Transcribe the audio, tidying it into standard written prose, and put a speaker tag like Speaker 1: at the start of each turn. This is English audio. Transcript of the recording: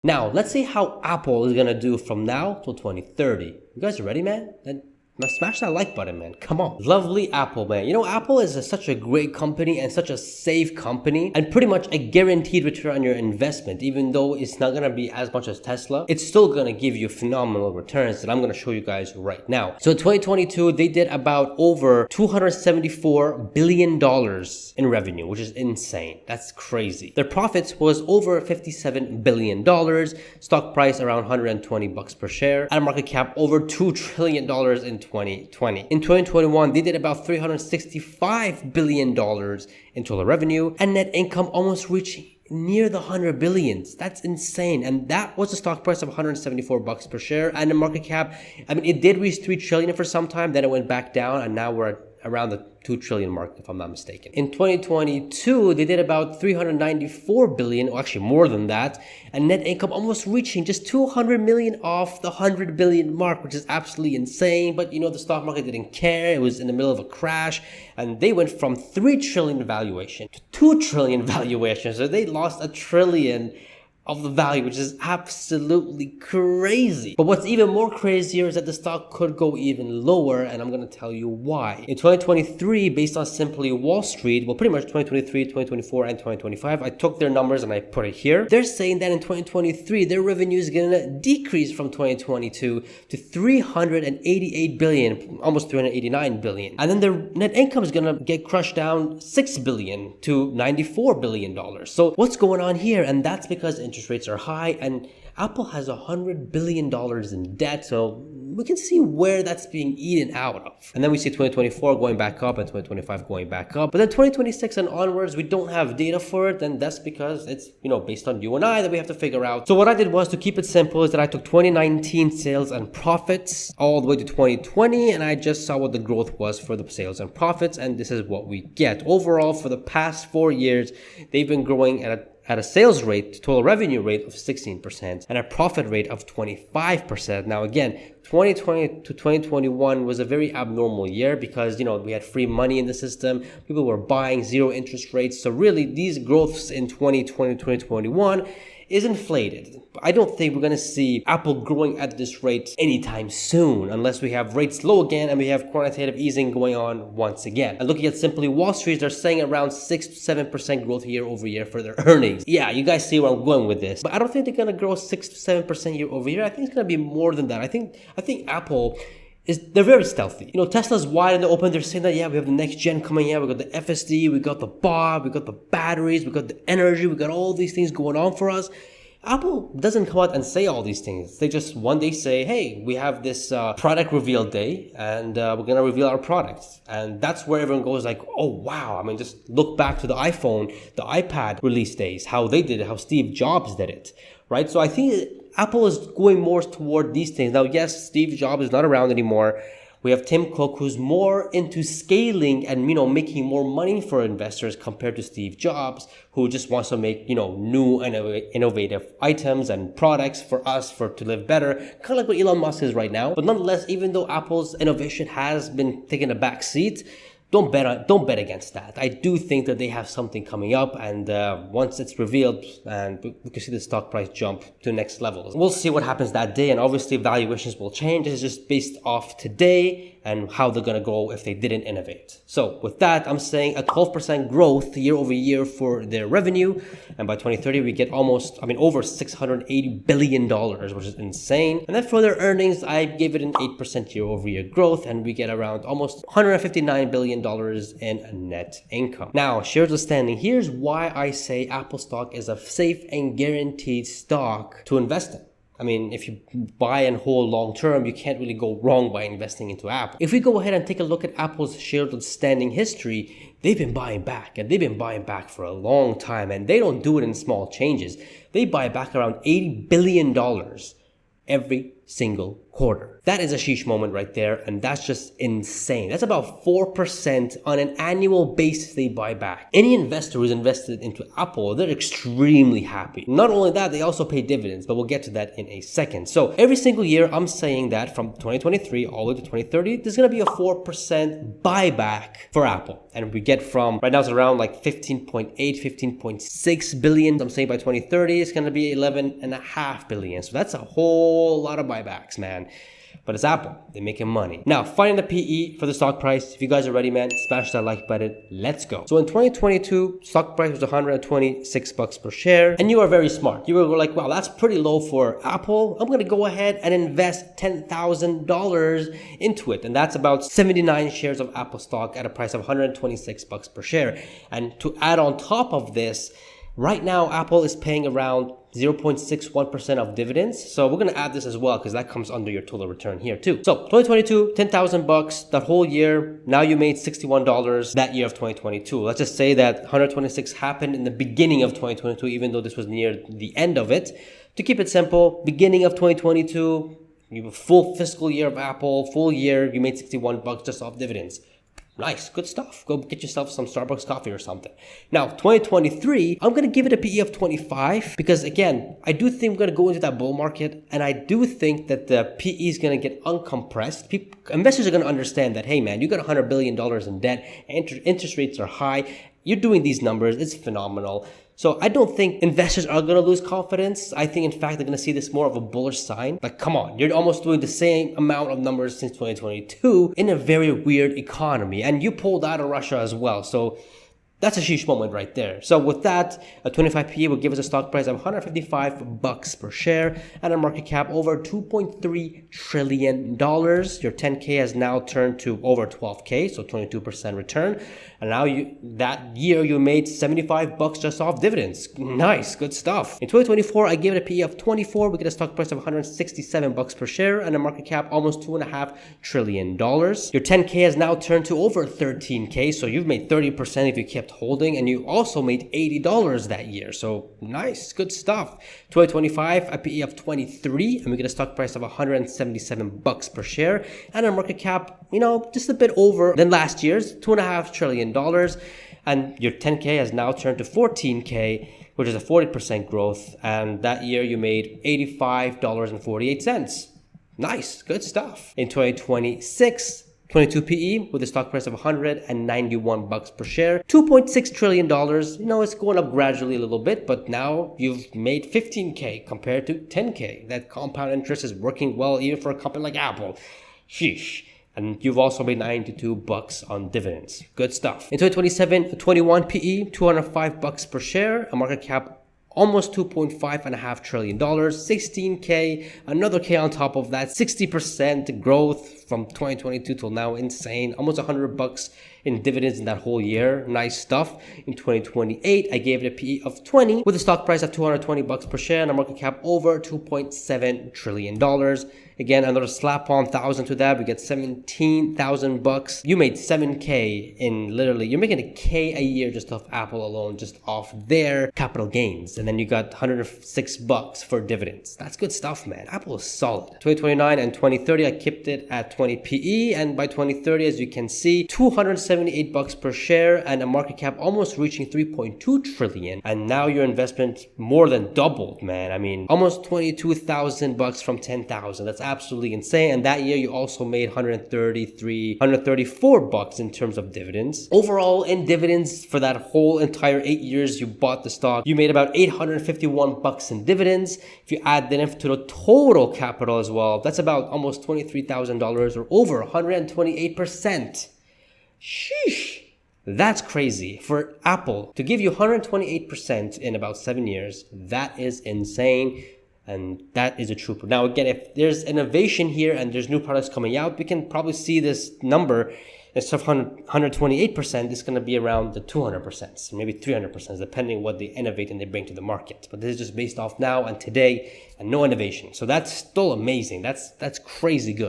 Speaker 1: Now, let's see how Apple is gonna do from now till 2030. You guys are ready, man? Then smash that like button, man. Come on. Lovely Apple, man. You know, Apple is such a great company and such a safe company and pretty much a guaranteed return on your investment. Even though it's not going to be as much as Tesla, it's still going to give you phenomenal returns that I'm going to show you guys right now. So in 2022, they did about over $274 billion in revenue, which is insane. That's crazy. Their profits was over $57 billion, stock price around 120 bucks per share, and a market cap over $2 trillion in 2020. In 2021, they did about $365 billion in total revenue and net income almost reaching near the 100 billions. That's insane. And that was a stock price of 174 bucks per share and a market cap. I mean, it did reach 3 trillion for some time, then it went back down, and now we're at around the 2 trillion mark, if I'm not mistaken. In 2022, they did about 394 billion, or actually more than that, and net income almost reaching just 200 million off the 100 billion mark, which is absolutely insane. But you know, the stock market didn't care. It was in the middle of a crash, and they went from 3 trillion valuation to 2 trillion valuation. So they lost 1 trillion of the value, which is absolutely crazy. But what's even more crazier is that the stock could go even lower, and I'm going to tell you why. In 2023, based on simply Wall Street, well, pretty much 2023, 2024, and 2025, I took their numbers and I put it here. They're saying that in 2023, their revenue is going to decrease from 2022 to 388 billion, almost 389 billion. And then their net income is going to get crushed down 6 billion to 94 billion dollars. So what's going on here? And that's because interest rates are high and Apple has $100 billion in debt, so we can see where that's being eaten out of. And then we see 2024 going back up and 2025 going back up. But then 2026 and onwards, we don't have data for it, and that's because it's, you know, based on you and I that we have to figure out. So what I did was, to keep it simple, is that I took 2019 sales and profits all the way to 2020, and I just saw what the growth was for the sales and profits, and this is what we get. Overall, for the past 4 years, they've been growing at a sales rate, total revenue rate of 16% and a profit rate of 25%. Now again, 2020 to 2021 was a very abnormal year because, you know, we had free money in the system. People were buying, zero interest rates. So really these growths in 2020 to 2021 is inflated. I don't think we're going to see Apple growing at this rate anytime soon unless we have rates low again and we have quantitative easing going on once again. And looking at simply Wall Street, they're saying around 6 to 7% growth year over year for their earnings. Yeah, you guys see where I'm going with this. But I don't think they're going to grow 6 to 7% year over year. I think it's going to be more than that. I think Apple they're very stealthy. You know, Tesla's wide in the open. They're saying that, yeah, we have the next gen coming out. We got the FSD, we got the BOB, we got the batteries, we got the energy, we got all these things going on for us. Apple doesn't come out and say all these things. They just one day say, hey, we have this product reveal day and we're going to reveal our products. And that's where everyone goes like, oh, wow. I mean, just look back to the iPhone, the iPad release days, how they did it, how Steve Jobs did it, right? So I think Apple is going more toward these things. Now, yes, Steve Jobs is not around anymore. We have Tim Cook, who's more into scaling and, you know, making more money for investors compared to Steve Jobs, who just wants to make, you know, new and innovative items and products for us to live better, kind of like what Elon Musk is right now. But nonetheless, even though Apple's innovation has been taking a back seat, don't bet against that. I do think that they have something coming up, and once it's revealed, and we can see the stock price jump to the next level. We'll see what happens that day, and obviously valuations will change. It's just based off today and how they're gonna go if they didn't innovate. So with that, I'm saying a 12% growth year over year for their revenue, and by 2030 we get over $680 billion, which is insane. And then for their earnings, I gave it an 8% year over year growth, and we get around almost $159 billion in net income. Now, shares outstanding. Here's why I say Apple stock is a safe and guaranteed stock to invest in. I mean, if you buy and hold long term, you can't really go wrong by investing into Apple. If we go ahead and take a look at Apple's shares outstanding history, they've been buying back, and they've been buying back for a long time, and they don't do it in small changes. They buy back around $80 billion every single quarter. That is a sheesh moment right there, and that's just insane. That's about 4% on an annual basis they buy back. Any investor who's invested into Apple, they're extremely happy. Not only that, they also pay dividends, but we'll get to that in a second. So every single year, I'm saying that from 2023 all the way to 2030, there's going to be a 4% buyback for Apple. And we get from, right now it's around like 15.8, 15.6 billion. I'm saying by 2030, it's going to be 11.5 billion. So that's a whole lot of buybacks, man. But it's Apple. They're making money. Now, finding the PE for the stock price. If you guys are ready, man, smash that like button. Let's go. So in 2022, stock price was 126 bucks per share. And you are very smart. You were like, wow, that's pretty low for Apple. I'm going to go ahead and invest $10,000 into it. And that's about 79 shares of Apple stock at a price of 126 bucks per share. And to add on top of this, right now, Apple is paying around 0.61% of dividends. So we're going to add this as well because that comes under your total return here too. So 2022, 10,000 bucks that whole year. Now you made $61 that year of 2022. Let's just say that 126 happened in the beginning of 2022, even though this was near the end of it. To keep it simple, beginning of 2022, you have a full fiscal year of Apple, full year, you made 61 bucks just off dividends. Nice, good stuff. Go get yourself some Starbucks coffee or something. Now, 2023, I'm going to give it a PE of 25 because, again, I do think we're going to go into that bull market, and I do think that the PE is going to get uncompressed. Investors are going to understand that, hey, man, you got $100 billion in debt, interest rates are high. You're doing these numbers. It's phenomenal. So I don't think investors are going to lose confidence. I think, in fact, they're going to see this more of a bullish sign. Like, come on, you're almost doing the same amount of numbers since 2022 in a very weird economy. And you pulled out of Russia as well. So that's a sheesh moment right there. So with that, a 25 PE will give us a stock price of 155 bucks per share and a market cap over $2.3 trillion. Your 10K has now turned to over 12K, so 22% return. And now that year you made 75 bucks just off dividends. Nice, good stuff. In 2024, I gave it a PE of 24. We get a stock price of 167 bucks per share and a market cap almost $2.5 trillion. Your 10K has now turned to over 13K, so you've made 30% if you kept holding, and you also made $80 that year. So nice, good stuff. 2025, a PE of 23, and we get a stock price of 177 bucks per share and a market cap, just a bit over than last year's, $2.5 trillion. And your 10K has now turned to 14K, which is a 40% growth. And that year you made $85.48. Nice, good stuff. In 2026, 22 PE with a stock price of 191 bucks per share, $2.6 trillion. It's going up gradually a little bit, but now you've made 15K compared to 10K. That compound interest is working well even for a company like Apple. Sheesh. And you've also made 92 bucks on dividends. Good stuff. In 2027, 21 PE, 205 bucks per share, a market cap almost $2.5 trillion, 16K, another K on top of that, 60% growth from 2022 till now, insane. Almost 100 bucks in dividends in that whole year. Nice stuff. In 2028, I gave it a PE of 20 with a stock price of 220 bucks per share and a market cap over $2.7 trillion. Again, another slap on 1,000 to that. We get 17,000 bucks. You made 7K in literally, you're making a K a year just off Apple alone, just off their capital gains. And then you got 106 bucks for dividends. That's good stuff, man. Apple is solid. 2029 and 2030, I kept it at 20 PE. And by 2030, as you can see, 278 bucks per share and a market cap almost reaching 3.2 trillion. And now your investment more than doubled, man. I mean, almost 22,000 bucks from 10,000. That's absolutely insane. And that year you also made 134 bucks in terms of dividends. Overall, in dividends for that whole entire 8 years you bought the stock, you made about 851 bucks in dividends. If you add that into the total capital as well, that's about almost $23,000 or over 128%. Sheesh. That's crazy. For Apple to give you 128% in about 7 years, that is insane. And that is a trooper. Now, again, if there's innovation here and there's new products coming out, we can probably see this number instead of 128%, it's going to be around the 200%, maybe 300%, depending on what they innovate and they bring to the market. But this is just based off now and today and no innovation. So that's still amazing. That's crazy good.